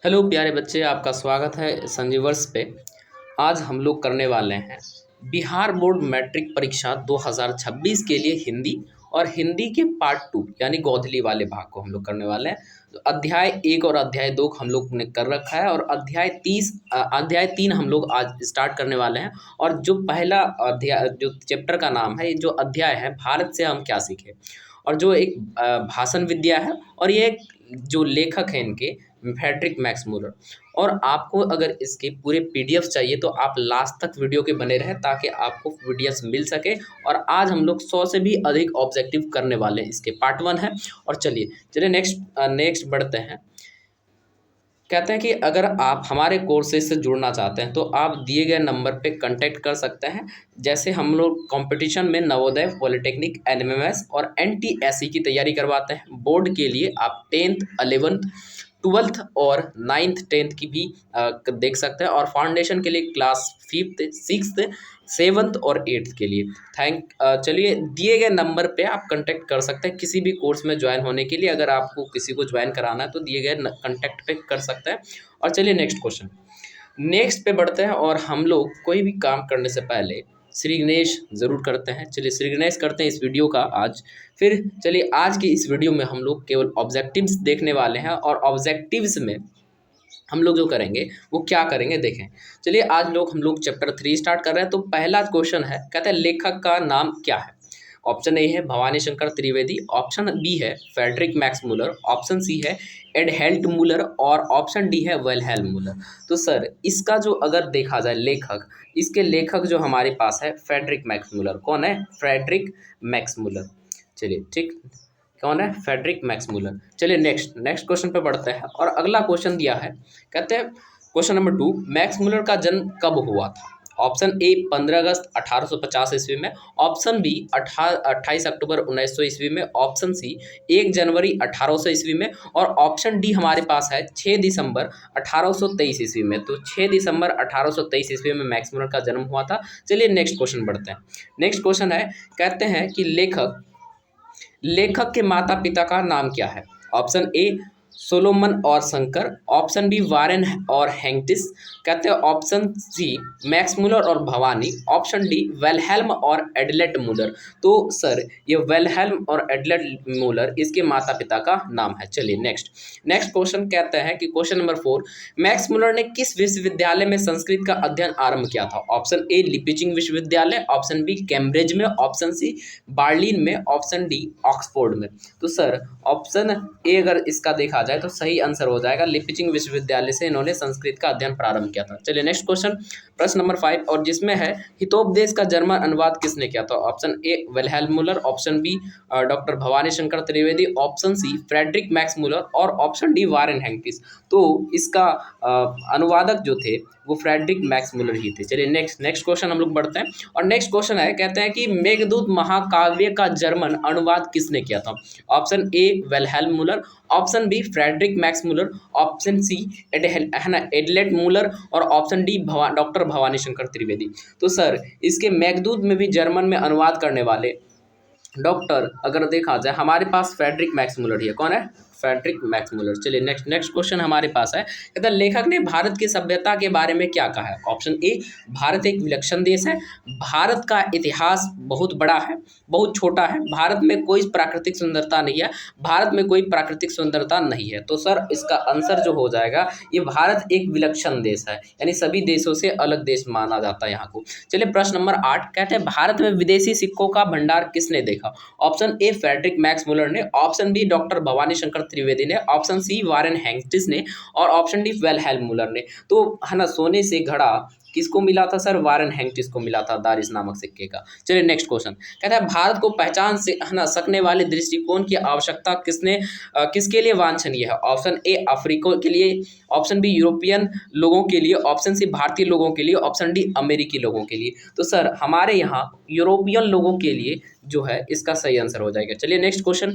Hello प्यारे बच्चे, आपका स्वागत है संजीवर्स पे। आज हम लोग करने वाले हैं बिहार बोर्ड मैट्रिक परीक्षा 2026 के लिए हिंदी और हिंदी के पार्ट 2 यानी गोधली वाले भाग को हम लोग करने वाले हैं। तो अध्याय 1 और अध्याय 2 हम लोग ने कर रखा है और अध्याय 3 हम लोग आज स्टार्ट करने वाले हैं। और जो पहला अध्याय, जो चैप्टर का नाम है, ये जो अध्याय है, भारत से हम क्या सीखे, और जो एक भाषण विद्या है, और ये एक जो लेखक हैं इनके फ्रेडरिक मैक्स मूलर। और आपको अगर इसके पूरे पीडीएफ चाहिए तो आप लास्ट तक वीडियो के बने रहें ताकि आपको पीडीएफ मिल सके। और आज हम लोग 100 से भी अधिक ऑब्जेक्टिव करने वाले हैं, इसके पार्ट 1 है। और चलिए चलिए नेक्स्ट बढ़ते हैं। कहते हैं कि अगर आप हमारे कोर्सेज से जुड़ना चाहते हैं तो आप दिए गए नंबर पे कांटेक्ट कर सकते हैं। जैसे हम लोग कंपटीशन में नवोदय, पॉलिटेक्निक, एनएमएमएस और एनटीएससी की तैयारी करवाते हैं। बोर्ड के लिए आप 10th 11th 12th और 9th 10th की भी देख सकते हैं। और फाउंडेशन के लिए क्लास 5th 6th 7th और 8th के लिए। चलिए दिए गए नंबर पे आप कांटेक्ट कर सकते हैं किसी भी कोर्स में ज्वाइन होने के लिए। अगर आपको किसी को ज्वाइन कराना है तो दिए गए कांटेक्ट पे कर सकते हैं। और चलिए नेक्स्ट पे बढ़ते हैं। और हम लोग कोई भी काम करने से पहले श्री गणेश जरूर करते हैं। चलिए श्री गणेश करते हैं इस वीडियो का आज। फिर चलिए आज की इस वीडियो में हम लोग केवल ऑब्जेक्टिव्स देखने वाले हैं। और ऑब्जेक्टिव्स में हम लोग जो करेंगे वो क्या करेंगे देखें। चलिए आज हम लोग चैप्टर 3 स्टार्ट कर रहे हैं। तो पहला क्वेश्चन है, कहते हैं लेखक का नाम क्या है। ऑप्शन ए है भवानी शंकर त्रिवेदी, ऑप्शन बी है Friedrich Max Müller, option C है एडहेल्ट मूलर और ऑप्शन डी है वेलहेल्म मूलर। तो सर इसका जो अगर देखा जाए लेखक, इसके लेखक जो हमारे पास है फ्रेडरिक मैक्स मूलर। कौन है? Friedrich Max Müller. चलिए ठीक, कौन है? Friedrich Max Müller. चलिए नेक्स्ट क्वेश्चन पे बढ़ते हैं। और अगला क्वेश्चन दिया है, कहते हैं क्वेश्चन नंबर 2, मैक्स मूलर का जन्म कब हुआ था। ऑप्शन ए 15 अगस्त 1850 ईस्वी में, ऑप्शन बी 28 अक्टूबर 1900 ईस्वी में, ऑप्शन सी 1 जनवरी 1800 ईस्वी में, और ऑप्शन डी हमारे पास है 6 दिसंबर 1823 ईस्वी में। तो 6 दिसंबर 1823 ईस्वी में मैक्स मूलर का जन्म हुआ था। चलिए नेक्स्ट क्वेश्चन बढ़ते हैं। नेक्स्ट क्वेश्चन है, कहते हैं कि लेखक के माता पिता का नाम क्या है। ऑप्शन ए सोलोमन और शंकर, ऑप्शन बी वारेन और हैंक्टिस, कहते हैं ऑप्शन सी मैक्स मूलर और भवानी, ऑप्शन डी वेलहेल्म और एडलेट मूलर। तो सर ये वेलहेल्म और एडलेट मूलर इसके माता पिता का नाम है। चलिए नेक्स्ट क्वेश्चन कहते हैं कि क्वेश्चन नंबर 4, मैक्स मूलर ने किस विश्वविद्यालय में संस्कृत का अध्ययन आरंभ किया था। ऑप्शन ए लिपिचिंग विश्वविद्यालय, ऑप्शन बी कैम्ब्रिज में, ऑप्शन सी बार्लिन में, ऑप्शन डी ऑक्सफोर्ड में। तो सर ऑप्शन ए अगर इसका देखा जाए तो सही आंसर हो जाएगा, लिपिचिंग विश्वविद्यालय से इन्होंने संस्कृत का अध्ययन प्रारंभ किया था। चलिए नेक्स्ट क्वेश्चन, प्रश्न नंबर 5, और जिसमें है हितोपदेश का जर्मन अनुवाद किसने किया था। Option A Wilhelm Muller, option B doctor Bhavani Shankar Trivedi, option C Friedrich Max Muller और ऑप्शन डी वारेन हैंक्टिस। तो इसका अनुवादक जो थे वो फ्रेडरिक मैक्स मूलर ही थे। चलिए नेक्स्ट क्वेश्चन हम लोग बढ़ते हैं। और नेक्स्ट क्वेश्चन है, कहते हैं कि मेघदूत महाकाव्य का जर्मन अनुवाद किसने किया था। Option A Wilhelm Muller, option B Friedrich Max Müller, option C एडलेट मूलर और option D doctor Bhavani Shankar Trivedi. तो सर इसके मेघदूत में भी जर्मन में अनुवाद करने वाले डॉक्टर अगर देखा जाए हमारे पास फ्रेडरिक मैक्स मूलर ही है। कौन है? Friedrich Max Müller. चलिए नेक्स्ट क्वेश्चन हमारे पास है, कहता है लेखक ने भारत की सभ्यता के बारे में क्या कहा है। ऑप्शन ए भारत एक विलक्षण देश है, भारत का इतिहास बहुत बड़ा है, बहुत छोटा है, भारत में कोई प्राकृतिक सुंदरता नहीं है, भारत में कोई प्राकृतिक सुंदरता नहीं है। तो सर इसका आंसर जो हो जाएगा, ये भारत एक विलक्षण देश है, यानी सभी देशों से अलग देश माना जाता है यहाँ को। चलिए प्रश्न नंबर 8, कहते हैं भारत में विदेशी सिक्कों का भंडार किसने देखा। Option A Friedrich Max Muller ने, option B doctor Bhavani Shankar Trivedi ने, ऑप्शन सी वारेन हैंक्टिस ने और ऑप्शन डी वेलहेल्म मूलर ने। तो है ना, सोने से घड़ा किसको मिला था सर? वारेन हैंक्टिस को मिला था दारिस नामक सिक्के का। चलिए नेक्स्ट क्वेश्चन, कहता है भारत को पहचान से है ना सकने वाले दृष्टिकोण की आवश्यकता किसके लिए वांछनीय है। ऑप्शन ए अफ्रीका के लिए, ऑप्शन बी यूरोपियन लोगों के लिए, ऑप्शन सी भारतीय लोगों के लिए, ऑप्शन डी अमेरिकी लोगों के लिए। तो सर हमारे यहाँ यूरोपियन लोगों के लिए जो है इसका सही आंसर हो जाएगा। चलिए नेक्स्ट क्वेश्चन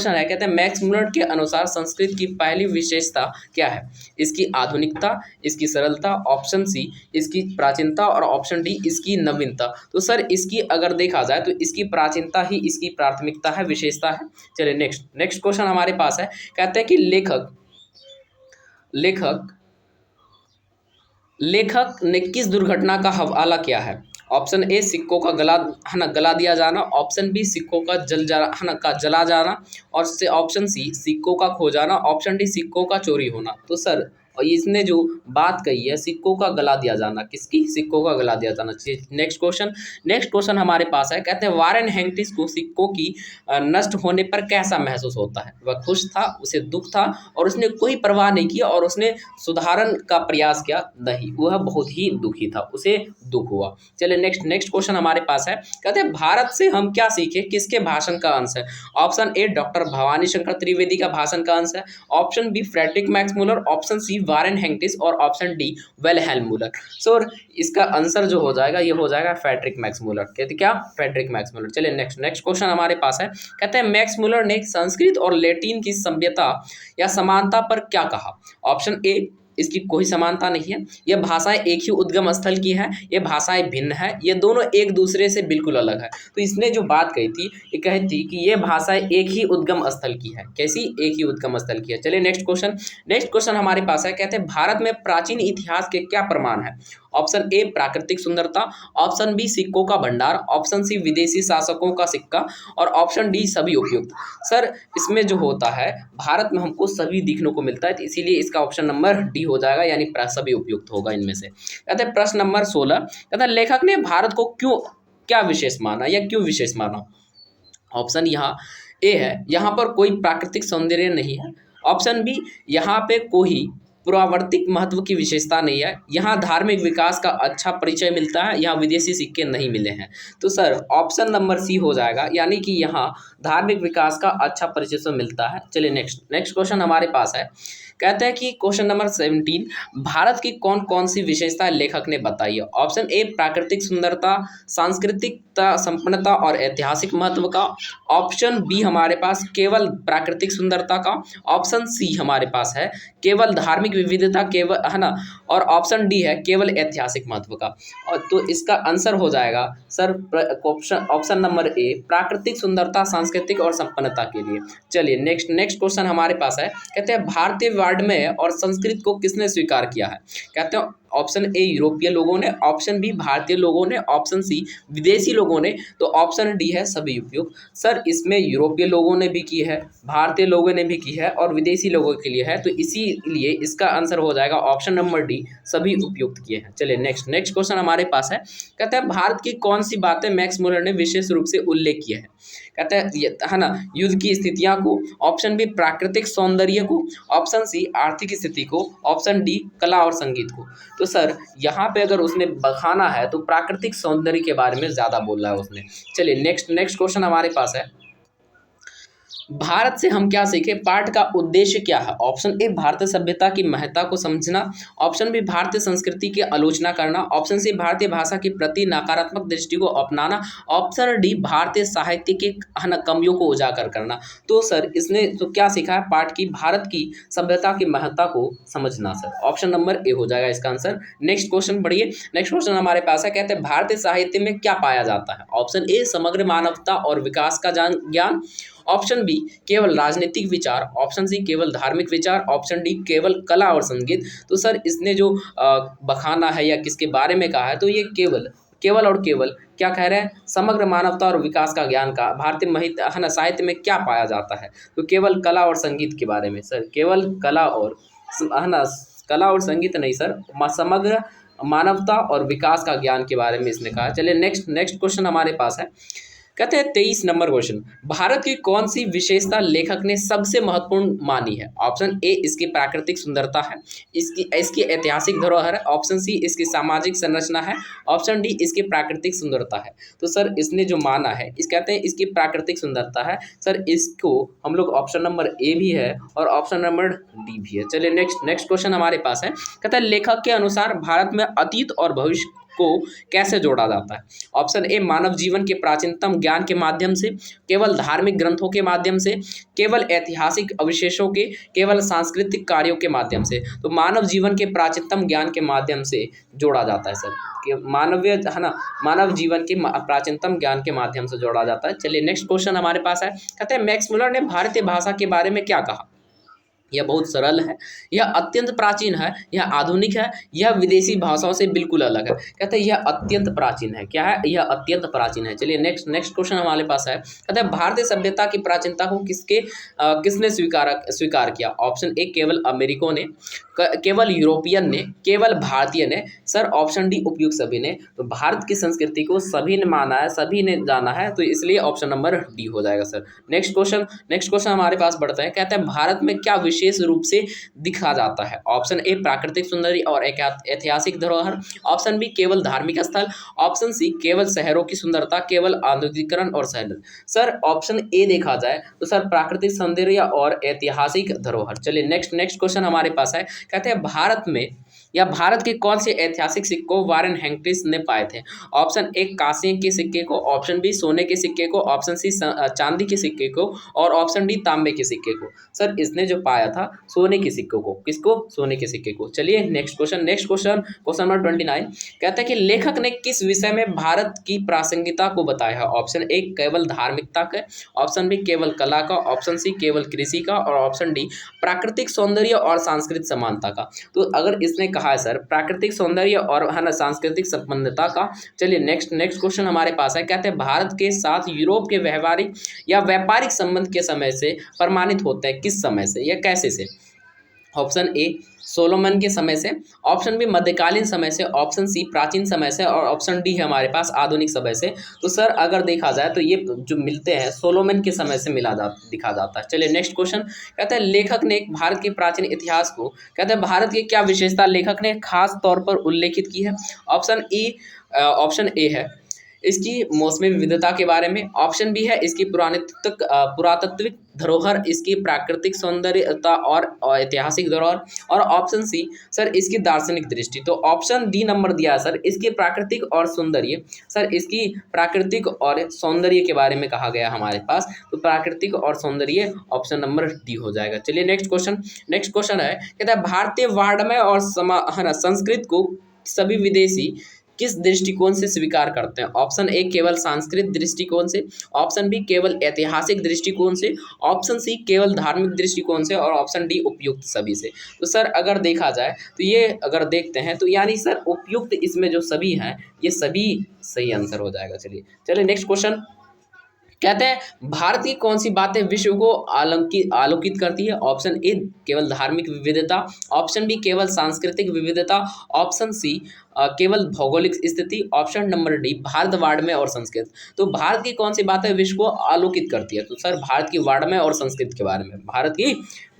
है, कहते हैं मैक्स मूलर के अनुसार संस्कृत की पहली विशेषता क्या है। इसकी आधुनिकता, इसकी सरलता, ऑप्शन सी इसकी प्राचीनता और ऑप्शन डी इसकी नवीनता। तो सर इसकी अगर देखा जाए तो इसकी प्राचीनता ही इसकी प्राथमिकता है, विशेषता है। चलिए नेक्स्ट क्वेश्चन हमारे पास है, कहते हैं कि लेखक लेखक लेखक ने किस दुर्घटना का हवाला किया है? ऑप्शन ए सिक्कों का गला, है ना, गला दिया जाना। ऑप्शन बी सिक्कों का जल जाना, है ना, का जला जाना। और से ऑप्शन सी सिक्कों का खो जाना। ऑप्शन डी सिक्कों का चोरी होना। तो सर, और इसने जो बात कही है सिक्कों का गला दिया जाना, किसकी? सिक्कों का गला दिया जाना। नेक्स्ट क्वेश्चन हमारे पास है, कहते हैं वारेन हेंगटिस को सिक्कों की नष्ट होने पर कैसा महसूस होता है? वह खुश था, उसे दुख था, और उसने कोई परवाह नहीं किया और उसने सुधारण का प्रयास किया नहीं, वह बहुत ही दुखी था, उसे दुख हुआ। चलिए नेक्स्ट क्वेश्चन हमारे पास है, कहते हैं भारत से हम क्या सीखे, किसके भाषण का अंश है? Option A doctor Bhavani Shankar Trivedi का भाषण का अंश है। Option B Friedrich Max Müller. Option C Warren हेंगटिस। और option D Wilhelm Muller. So इसका आंसर जो हो जाएगा, ये हो जाएगा फ्रेडरिक मैक्स मूलर। कहते क्या? Friedrich Max Müller. चलिए नेक्स्ट क्वेश्चन हमारे पास है, कहते हैं मैक्स मूलर ने संस्कृत और लैटिन की सभ्यता या समानता पर क्या कहा? ऑप्शन ए इसकी कोई समानता नहीं है, ये भाषाएं एक ही उद्गम स्थल की है, ये भाषाएं भिन्न है, ये दोनों एक दूसरे से बिल्कुल अलग है। तो इसने जो बात कही थी, ये कही थी कि ये भाषाएं एक ही उद्गम स्थल की है। कैसी? एक ही उद्गम स्थल की है। चलिए नेक्स्ट क्वेश्चन हमारे पास है, कहते हैं भारत में प्राचीन इतिहास के क्या प्रमाण है? ऑप्शन ए प्राकृतिक सुंदरता। ऑप्शन बी सिक्कों का भंडार। ऑप्शन सी विदेशी शासकों का सिक्का। और ऑप्शन डी सभी उपयुक्त। सर, इसमें जो होता है भारत में हमको सभी दिखने को मिलता है, तो इसीलिए इसका ऑप्शन नंबर डी हो जाएगा, यानी सभी उपयुक्त होगा इनमें से। कहते हैं प्रश्न नंबर 16, कहते हैं लेखक ने भारत को क्या विशेष माना या क्यों विशेष माना? ऑप्शन यहाँ ए है, यहाँ पर कोई प्राकृतिक सौंदर्य नहीं है। ऑप्शन बी, यहाँ पे कोई पुरावर्तिक महत्व की विशेषता नहीं है। यहाँ धार्मिक विकास का अच्छा परिचय मिलता है, यहाँ विदेशी सिक्के नहीं मिले हैं। तो सर ऑप्शन नंबर सी हो जाएगा, यानी कि यहाँ धार्मिक विकास का अच्छा परिचय से मिलता है। चलिए नेक्स्ट क्वेश्चन हमारे पास है, कहते हैं कि क्वेश्चन नंबर 17, भारत की कौन कौन सी विशेषता लेखक ने बताई है? ऑप्शन ए प्राकृतिक सुंदरता, सांस्कृतिकता, संपन्नता और ऐतिहासिक महत्व का। ऑप्शन बी हमारे पास केवल प्राकृतिक सुंदरता का। ऑप्शन सी हमारे पास है केवल धार्मिक विविधता, केवल, है ना। और ऑप्शन डी है केवल ऐतिहासिक महत्व का। और तो इसका आंसर हो जाएगा सर ऑप्शन नंबर ए प्राकृतिक सुंदरता, सांस्कृतिक और संपन्नता के लिए। चलिए नेक्स्ट क्वेश्चन हमारे पास है, कहते हैं भारतीय वाङ्मय और संस्कृत को किसने स्वीकार किया है? कहते हैं ऑप्शन ए यूरोपीय लोगों ने। ऑप्शन बी भारतीय लोगों ने। ऑप्शन सी विदेशी लोगों ने। तो ऑप्शन डी है सभी उपयुक्त। सर इसमें यूरोपीय लोगों ने भी की है, भारतीय लोगों ने भी की है और विदेशी लोगों के लिए है, तो इसीलिए इसका आंसर हो जाएगा ऑप्शन नंबर डी, सभी उपयुक्त किए हैं। चलिए नेक्स्ट क्वेश्चन हमारे पास है, कहते हैं भारत की कौन सी बातें मैक्स मूलर ने विशेष रूप से उल्लेख किया है? कहते हैं है ना युद्ध की स्थितियां को। ऑप्शन बी प्राकृतिक सौंदर्य को। ऑप्शन सी आर्थिक स्थिति को। ऑप्शन डी कला और संगीत को। तो सर यहाँ पे अगर उसने बखाना है तो प्राकृतिक सौंदर्य के बारे में ज़्यादा बोल रहा है उसने। चलिए नेक्स्ट क्वेश्चन हमारे पास है, भारत से हम क्या सीखे पाठ का उद्देश्य क्या है? ऑप्शन ए भारतीय सभ्यता की महत्ता को समझना। ऑप्शन बी भारतीय संस्कृति की आलोचना करना। ऑप्शन सी भारतीय भाषा के प्रति नकारात्मक दृष्टि को अपनाना। ऑप्शन डी भारतीय साहित्य के कमियों को उजागर करना। तो सर इसने तो क्या सीखा है पाठ की? भारत की सभ्यता की महत्ता को समझना। सर ऑप्शन नंबर ए हो जाएगा इसका आंसर। नेक्स्ट क्वेश्चन बढ़िए, नेक्स्ट क्वेश्चन हमारे पास है, कहते हैं भारतीय साहित्य में क्या पाया जाता है? ऑप्शन ए समग्र मानवता और विकास का ज्ञान। ऑप्शन बी केवल राजनीतिक विचार। ऑप्शन सी केवल धार्मिक विचार। ऑप्शन डी केवल कला और संगीत। तो सर इसने जो बखाना है या किसके बारे में कहा है, तो ये केवल और केवल क्या कह रहे हैं? समग्र मानवता और विकास का ज्ञान का भारतीय है ना साहित्य में क्या पाया जाता है? तो केवल कला और संगीत के बारे में। सर केवल कला और, है ना, कला और संगीत नहीं सर, समग्र मानवता और विकास का ज्ञान के बारे में इसने कहा। चलिए नेक्स्ट क्वेश्चन हमारे पास है, कहते हैं 23 नंबर क्वेश्चन, भारत की कौन सी विशेषता लेखक ने सबसे महत्वपूर्ण मानी है? ऑप्शन ए इसकी प्राकृतिक सुंदरता है, इसकी ऐतिहासिक धरोहर है। ऑप्शन सी इसकी सामाजिक संरचना है। ऑप्शन डी इसकी प्राकृतिक सुंदरता है। तो सर इसने जो माना है कहते हैं इसकी प्राकृतिक सुंदरता है। सर इसको हम लोग ऑप्शन नंबर ए भी है और ऑप्शन नंबर डी भी है। चलिए नेक्स्ट क्वेश्चन हमारे पास है, कहता है लेखक के अनुसार भारत में अतीत और भविष्य को कैसे जोड़ा जाता है? ऑप्शन ए मानव जीवन के प्राचीनतम ज्ञान के माध्यम से, केवल धार्मिक ग्रंथों के माध्यम से, केवल ऐतिहासिक अवशेषों के, केवल सांस्कृतिक कार्यों के माध्यम से। तो मानव जीवन के प्राचीनतम ज्ञान के माध्यम से जोड़ा जाता है सर, कि मानवीय, है ना, मानव जीवन के प्राचीनतम ज्ञान के माध्यम से जोड़ा जाता है। चलिए नेक्स्ट क्वेश्चन हमारे पास है, कहते हैं मैक्स मूलर ने भारतीय भाषा के बारे में क्या कहा? यह बहुत सरल है, यह अत्यंत प्राचीन है, यह आधुनिक है, यह विदेशी भाषाओं से बिल्कुल अलग है। कहते हैं यह अत्यंत प्राचीन है। क्या है? यह अत्यंत प्राचीन है। चलिए नेक्स्ट नेक्स्ट क्वेश्चन हमारे पास है। कहते हैं भारतीय सभ्यता की प्राचीनता को किसने स्वीकार किया? ऑप्शन ए केवल अमेरिकों ने, केवल यूरोपियन ने, केवल भारतीय ने, सर ऑप्शन डी उपयुक्त सभी ने। तो भारत की संस्कृति को सभी ने माना है, सभी ने जाना है, तो इसलिए ऑप्शन नंबर डी हो जाएगा सर। नेक्स्ट क्वेश्चन हमारे पास बढ़ता है। कहते हैं भारत में क्या विशेष रूप से दिखा जाता है? ऑप्शन ए प्राकृतिक सौंदर्य और ऐतिहासिक धरोहर, ऑप्शन बी केवल धार्मिक स्थल, ऑप्शन सी केवल शहरों की सुंदरता, केवल आधुनिकीकरण और शहर। सर ऑप्शन ए देखा जाए तो सर प्राकृतिक सौंदर्य और ऐतिहासिक धरोहर। चलिए नेक्स्ट क्वेश्चन हमारे पास है। कहते हैं भारत में या भारत के कौन से ऐतिहासिक सिक्कों वारेन हेंगटिस ने पाए थे? ऑप्शन ए कांसे के सिक्के को, ऑप्शन बी सोने के सिक्के को, ऑप्शन सी चांदी के सिक्के को और ऑप्शन डी तांबे के सिक्के को। सर इसने जो पाया था सोने के सिक्कों को। किसको? सोने के सिक्के को। चलिए क्वेश्चन नंबर 29। कहता है कि लेखक ने किस विषय में भारत की प्रासंगिकता को बताया है? ऑप्शन ए केवल धार्मिकता का, ऑप्शन बी केवल कला का, ऑप्शन सी केवल कृषि का और ऑप्शन डी प्राकृतिक सौंदर्य और सांस्कृतिक समानता का। तो अगर इसने कहा है सर प्राकृतिक सौंदर्य और है ना सांस्कृतिक संबंधता का। चलिए नेक्स्ट क्वेश्चन हमारे पास है। कहते हैं भारत के साथ यूरोप के व्यवहारिक या व्यापारिक संबंध के समय से प्रमाणित होते हैं? किस समय से या कैसे से? ऑप्शन ए सोलोमन के समय से, ऑप्शन बी मध्यकालीन समय से, ऑप्शन सी प्राचीन समय से और ऑप्शन डी है हमारे पास आधुनिक समय से। तो सर अगर देखा जाए तो ये जो मिलते हैं सोलोमन के समय से दिखा जाता है। चलिए नेक्स्ट क्वेश्चन। कहते हैं लेखक ने भारत के प्राचीन इतिहास को, कहते हैं भारत की क्या विशेषता लेखक ने खास तौर पर उल्लेखित की है? ऑप्शन ए है इसकी मौसमी विविधता के बारे में, ऑप्शन बी है इसकी पुरातात्विक धरोहर, इसकी प्राकृतिक सौंदर्यता और ऐतिहासिक धरोहर और ऑप्शन सी सर इसकी दार्शनिक दृष्टि। तो ऑप्शन डी नंबर दिया है सर इसकी प्राकृतिक और सौंदर्य। सर इसकी प्राकृतिक और सौंदर्य के बारे में कहा गया हमारे पास, तो प्राकृतिक और सौंदर्य ऑप्शन नंबर डी हो जाएगा। चलिए नेक्स्ट क्वेश्चन है। कहता है भारतीय वाङ्मय और संस्कृत को सभी विदेशी किस दृष्टिकोण से स्वीकार करते हैं? ऑप्शन ए केवल सांस्कृतिक दृष्टिकोण से, ऑप्शन बी केवल ऐतिहासिक दृष्टिकोण से, ऑप्शन सी केवल धार्मिक दृष्टिकोण से और ऑप्शन डी उपयुक्त सभी से। तो सर अगर देखा जाए तो ये अगर देखते हैं तो यानी सर उपयुक्त इसमें जो सभी हैं ये सभी सही आंसर हो जाएगा। चलिए नेक्स्ट क्वेश्चन। कहते हैं भारत की कौन सी बातें विश्व को आलोकित करती है? ऑप्शन ए केवल धार्मिक विविधता, ऑप्शन बी केवल सांस्कृतिक विविधता, ऑप्शन सी केवल भौगोलिक स्थिति, ऑप्शन नंबर डी भारत वाङ्मय और संस्कृत। तो भारत की कौन सी बातें विश्व को आलोकित करती है? तो सर भारत की वाङ्मय और संस्कृत के बारे में, भारत की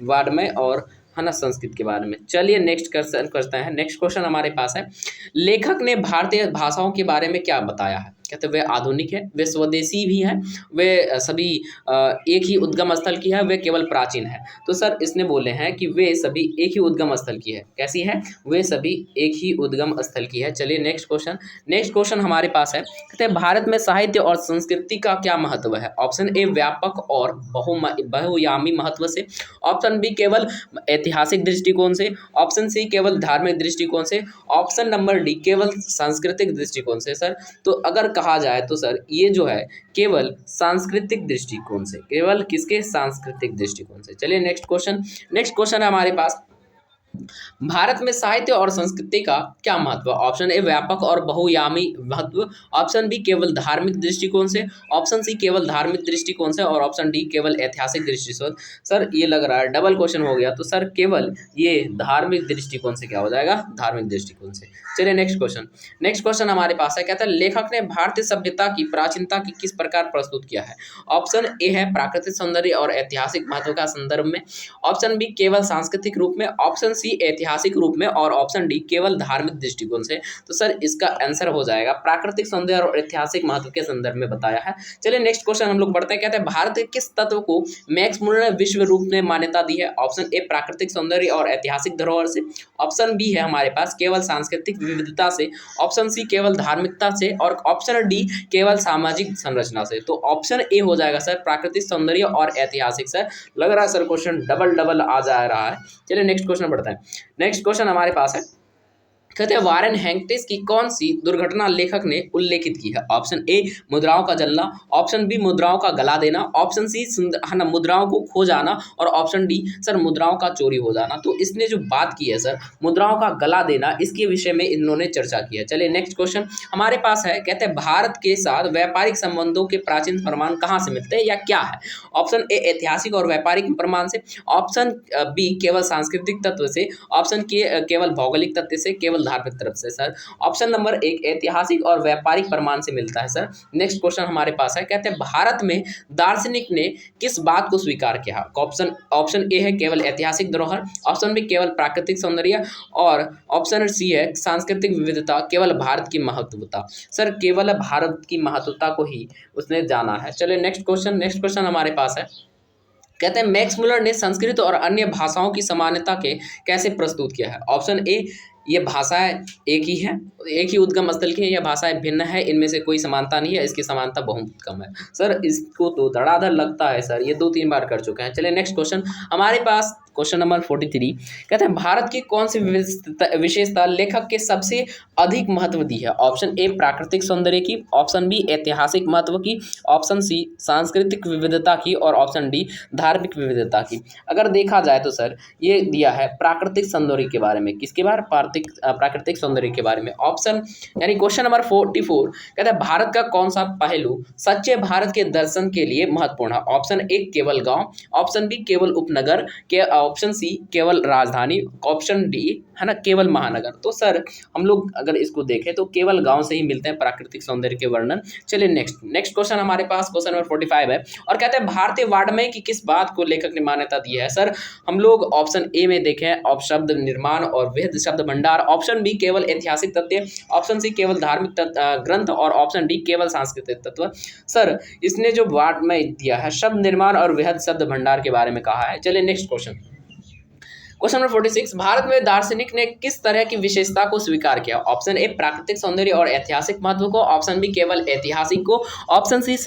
वाङ्मय और है ना संस्कृत के बारे में। चलिए नेक्स्ट क्वेश्चन करते हैं। नेक्स्ट क्वेश्चन हमारे पास है। लेखक ने भारतीय भाषाओं के बारे में क्या बताया है? कहते वे आधुनिक है, वे स्वदेशी भी हैं, वे सभी एक ही उद्गम स्थल की है, वे केवल प्राचीन है। तो सर इसने बोले हैं कि वे सभी एक ही उद्गम स्थल की है। कैसी है? वे सभी एक ही उद्गम स्थल की है। चलिए नेक्स्ट क्वेश्चन हमारे पास है। कहते हैं भारत में साहित्य और संस्कृति का क्या महत्व है? ऑप्शन ए व्यापक और बहुआयामी महत्व से, ऑप्शन बी केवल ऐतिहासिक दृष्टिकोण से, ऑप्शन सी केवल धार्मिक दृष्टिकोण से, ऑप्शन नंबर डी केवल सांस्कृतिक दृष्टिकोण से। सर तो अगर कहा जाए तो सर ये जो है केवल सांस्कृतिक दृष्टिकोण से, केवल किसके? सांस्कृतिक दृष्टिकोण से। चलिए नेक्स्ट क्वेश्चन है हमारे पास। भारत में साहित्य और संस्कृति का क्या महत्व? ऑप्शन ए व्यापक और बहुआयामी महत्व, ऑप्शन बी केवल धार्मिक दृष्टिकोण से, ऑप्शन सी केवल धार्मिक दृष्टिकोण से और ऑप्शन डी केवल ऐतिहासिक दृष्टिकोण। सर ये लग रहा है डबल क्वेश्चन हो गया, तो सर केवल ये धार्मिक दृष्टिकोण से क्या हो जाएगा? धार्मिक दृष्टिकोण से। चलिए नेक्स्ट क्वेश्चन हमारे पास है। कहता है लेखक ने भारतीय सभ्यता की प्राचीनता की किस प्रकार प्रस्तुत किया है? ऑप्शन ए है प्राकृतिक सौंदर्य और ऐतिहासिक महत्व का संदर्भ में, ऑप्शन बी केवल सांस्कृतिक रूप में, ऑप्शन सी ऐतिहासिक रूप में और ऑप्शन डी केवल धार्मिक दृष्टिकोण से। तो सर इसका आंसर हो जाएगा प्राकृतिक सौंदर्य और ऐतिहासिक महत्व के संदर्भ में बताया है। चलिए नेक्स्ट क्वेश्चन हम लोग बढ़ते हैं। कहते हैं भारत के किस तत्व को मैक्स मूलर ने विश्व रूप में मान्यता दी है? ऑप्शन ए प्राकृतिक सौंदर्य और ऐतिहासिक धरोहर से, ऑप्शन बी है हमारे पास केवल सांस्कृतिक विविधता से, ऑप्शन सी केवल धार्मिकता से और ऑप्शन डी केवल सामाजिक संरचना से। तो ऑप्शन ए हो जाएगा सर प्राकृतिक सौंदर्य और ऐतिहासिक। सर लग रहा है सर क्वेश्चन डबल आ जा रहा है। चलिए नेक्स्ट क्वेश्चन बढ़ता है। नेक्स्ट क्वेश्चन हमारे पास है। कहते हैं वारेन हेंगटिस की कौन सी दुर्घटना लेखक ने उल्लेखित की है? ऑप्शन ए मुद्राओं का जलना, ऑप्शन बी मुद्राओं का गला देना, ऑप्शन सी है ना मुद्राओं को खो जाना, और ऑप्शन डी सर मुद्राओं का चोरी हो जाना। तो इसने जो बात की है सर मुद्राओं का गला देना, इसके विषय में इन्होंने चर्चा की है। चलिए नेक्स्ट क्वेश्चन हमारे पास है, कहते हैं भारत के साथ व्यापारिक संबंधों के प्राचीन प्रमाण कहाँ से मिलते हैं या क्या है? ऑप्शन ए ऐतिहासिक और व्यापारिक प्रमाण से, ऑप्शन बी केवल सांस्कृतिक तत्व से, ऑप्शन के केवल भौगोलिक तथ्य से, केवल धार्मिक तरफ से। सर ऑप्शन नंबर एक ऐतिहासिक और व्यापारिक प्रमाण से मिलता है। सर नेक्स्ट क्वेश्चन हमारे पास है, कहते हैं भारत में दार्शनिक ने किस बात को स्वीकार किया? ऑप्शन ए है केवल ऐतिहासिक धरोहर, ऑप्शन बी केवल प्राकृतिक सौंदर्य, और ऑप्शन सी है सांस्कृतिक विविधता, केवल भारत की महत्वता। सर केवल भारत की महत्वता को ही उसने जाना है। चलिए नेक्स्ट क्वेश्चन हमारे पास है, कहते हैं मैक्स मुलर ने संस्कृत और अन्य भाषाओं की समानता के कैसे प्रस्तुत किया है? ऑप्शन ए ये भाषाएं एक ही है, एक ही उद्गम स्थल की है, यह भाषाएं भिन्न है, इनमें से कोई समानता नहीं है, इसकी समानता बहुत कम है। सर इसको तो धड़ाधड़ लगता है सर, ये 2-3 बार कर चुके हैं। चलिए नेक्स्ट क्वेश्चन हमारे पास, क्वेश्चन नंबर 43, कहते हैं भारत की कौन सी विशेषता लेखक के सबसे अधिक महत्व दी है? ऑप्शन ए प्राकृतिक सौंदर्य की, ऑप्शन बी ऐतिहासिक महत्व की, ऑप्शन सी सांस्कृतिक विविधता की, और ऑप्शन डी धार्मिक विविधता की। अगर देखा जाए तो सर ये दिया है प्राकृतिक सौंदर्य के बारे में, किसके बारे में? प्राकृतिक सौंदर्य के बारे में। ऑप्शन यानी क्वेश्चन नंबर 44, कहते हैं भारत का कौन सा पहलू सच्चे भारत के दर्शन के लिए महत्वपूर्ण है? ऑप्शन ए केवल गांव, ऑप्शन बी केवल उपनगर के, ऑप्शन सी केवल राजधानी, ऑप्शन डी है ना केवल महानगर। तो सर हम लोग अगर इसको देखें तो केवल गांव से ही मिलते हैं प्राकृतिक सौंदर्य के वर्णन। चलिए नेक्स्ट क्वेश्चन हमारे पास, क्वेश्चन नंबर 45 है, और कहते हैं भारतीय वाङ्मय की किस बात को लेखक ने मान्यता दी है? सर हम लोग ऑप्शन ए में देखें शब्द निर्माण और वृहद शब्द भंडार, ऑप्शन बी केवल ऐतिहासिक तथ्य, ऑप्शन सी केवल धार्मिक ग्रंथ, और ऑप्शन डी केवल सांस्कृतिक तत्व। सर इसने जो वाङ्मय दिया है शब्द निर्माण और वृहद शब्द भंडार के बारे में कहा है। चलिए नेक्स्ट क्वेश्चन नंबर 46, भारत में दार्शनिक ने किस तरह की विशेषता को स्वीकार किया? ऑप्शन ए प्राकृतिक सौंदर्य और ऐतिहासिक महत्व को, ऑप्शन बी केवल ऐतिहासिक को, ऑप्शन सी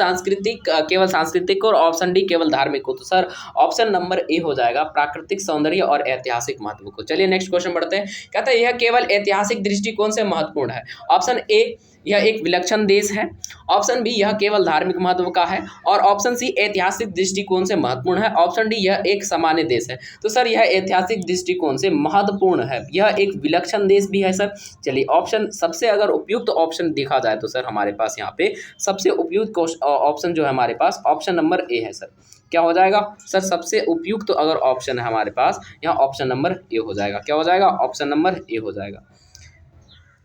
केवल सांस्कृतिक को, और ऑप्शन डी केवल धार्मिक को। तो सर ऑप्शन नंबर ए हो जाएगा प्राकृतिक सौंदर्य और ऐतिहासिक महत्व को। चलिए नेक्स्ट क्वेश्चन बढ़ते हैं, कहता है यह केवल ऐतिहासिक दृष्टिकोण से महत्वपूर्ण है। ऑप्शन ए यह एक विलक्षण देश है, ऑप्शन बी यह केवल धार्मिक महत्व का है, और ऑप्शन सी ऐतिहासिक दृष्टिकोण से महत्वपूर्ण है, ऑप्शन डी यह एक सामान्य देश है। तो सर यह ऐतिहासिक दृष्टिकोण से महत्वपूर्ण है, यह एक विलक्षण देश भी है सर। चलिए ऑप्शन सबसे अगर उपयुक्त ऑप्शन देखा जाए तो सर हमारे पास यहाँ पे सबसे उपयुक्त ऑप्शन जो है हमारे पास ऑप्शन नंबर ए है। सर क्या हो जाएगा? सर सबसे उपयुक्त अगर ऑप्शन है हमारे पास यहाँ ऑप्शन नंबर ए हो जाएगा। क्या हो जाएगा? ऑप्शन नंबर ए हो जाएगा।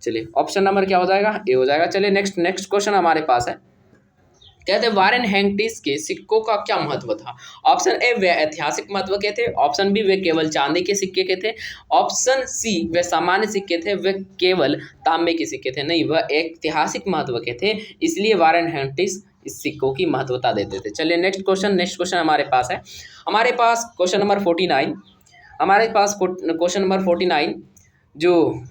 चलिए ऑप्शन नंबर क्या हो जाएगा? ए हो जाएगा। चलिए नेक्स्ट क्वेश्चन हमारे पास है, कहते हैं वारेन हेंगटिस के सिक्कों का क्या महत्व था? ऑप्शन ए वे ऐतिहासिक महत्व के थे, ऑप्शन बी वे केवल चांदी के सिक्के के थे, ऑप्शन सी वे सामान्य सिक्के थे, वे केवल तांबे के सिक्के थे। नहीं, वह ऐतिहासिक महत्व के थे, इसलिए वारेन हेंगटिस इस सिक्कों की महत्वता देते थे। चलिए नेक्स्ट क्वेश्चन हमारे पास है, हमारे पास क्वेश्चन नंबर 49, हमारे पास क्वेश्चन नंबर 49 जो,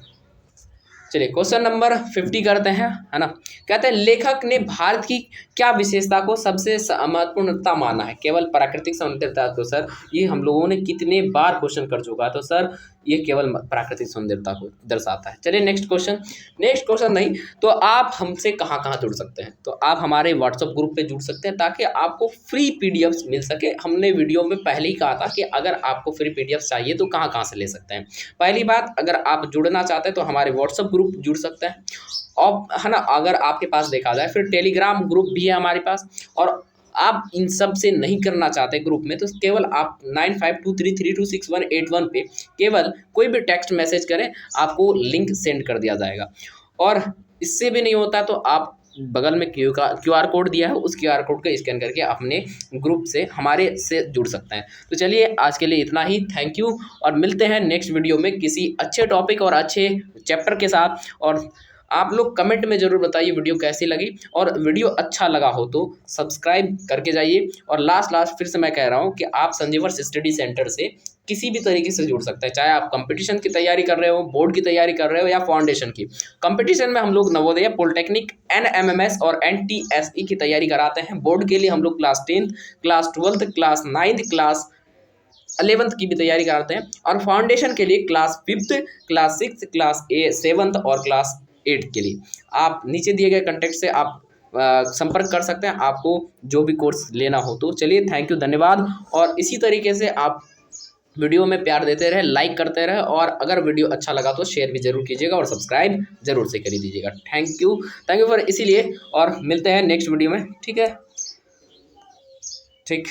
चलिए क्वेश्चन नंबर 50 करते हैं, है ना। कहते हैं लेखक ने भारत की क्या विशेषता को सबसे महत्वपूर्णता माना है? केवल प्राकृतिक सौंदर्यता। तो सर ये हम लोगों ने कितने बार क्वेश्चन कर चुका है, तो सर ये केवल प्राकृतिक सौंदर्यता को दर्शाता है। चलिए नेक्स्ट क्वेश्चन नहीं तो आप हमसे कहाँ जुड़ सकते हैं? तो आप हमारे व्हाट्सएप ग्रुप पे जुड़ सकते हैं ताकि आपको फ्री पीडीएफ्स मिल सके। हमने वीडियो में पहले ही कहा था कि अगर आपको फ्री पीडीएफ चाहिए तो कहाँ से ले सकते हैं। पहली बात, अगर आप जुड़ना चाहते हैं तो हमारे व्हाट्सएप ग्रुप जुड़ सकते हैं, और है ना अगर आपके पास देखा जाए फिर टेलीग्राम ग्रुप भी है हमारे पास, और आप इन सब से नहीं करना चाहते ग्रुप में तो केवल आप 9523326181 पे केवल कोई भी टेक्स्ट मैसेज करें, आपको लिंक सेंड कर दिया जाएगा। और इससे भी नहीं होता तो आप बगल में QR कोड दिया है, उस QR कोड को स्कैन करके अपने ग्रुप से हमारे से जुड़ सकते हैं। तो चलिए आज के लिए इतना ही, थैंक यू, और मिलते हैं नेक्स्ट वीडियो में किसी अच्छे टॉपिक और अच्छे चैप्टर के साथ। और आप लोग कमेंट में ज़रूर बताइए वीडियो कैसी लगी, और वीडियो अच्छा लगा हो तो सब्सक्राइब करके जाइए। और लास्ट फिर से मैं कह रहा हूँ कि आप संजीवर्स स्टडी सेंटर से किसी भी तरीके से जुड़ सकते हैं, चाहे आप कंपटीशन की तैयारी कर रहे हो, बोर्ड की तैयारी कर रहे हो, या फाउंडेशन की। कंपटीशन में हम लोग नवोदय, पॉलिटेक्निक, NMMS और NTSE की तैयारी कराते हैं। बोर्ड के लिए हम लोग class 10th, class 12th, class 9th, class 11th की भी तैयारी कराते हैं, और फाउंडेशन के लिए class 5th, class 6th, class 7th और क्लास 8th के लिए आप नीचे दिए गए कॉन्टैक्ट से आप संपर्क कर सकते हैं, आपको जो भी कोर्स लेना हो। तो चलिए, थैंक यू, धन्यवाद। और इसी तरीके से आप वीडियो में प्यार देते रहे, लाइक करते रहे, और अगर वीडियो अच्छा लगा तो शेयर भी जरूर कीजिएगा और सब्सक्राइब जरूर से कर दीजिएगा। थैंक यू फॉर इसीलिए, और मिलते हैं नेक्स्ट वीडियो में। ठीक है, ठीक।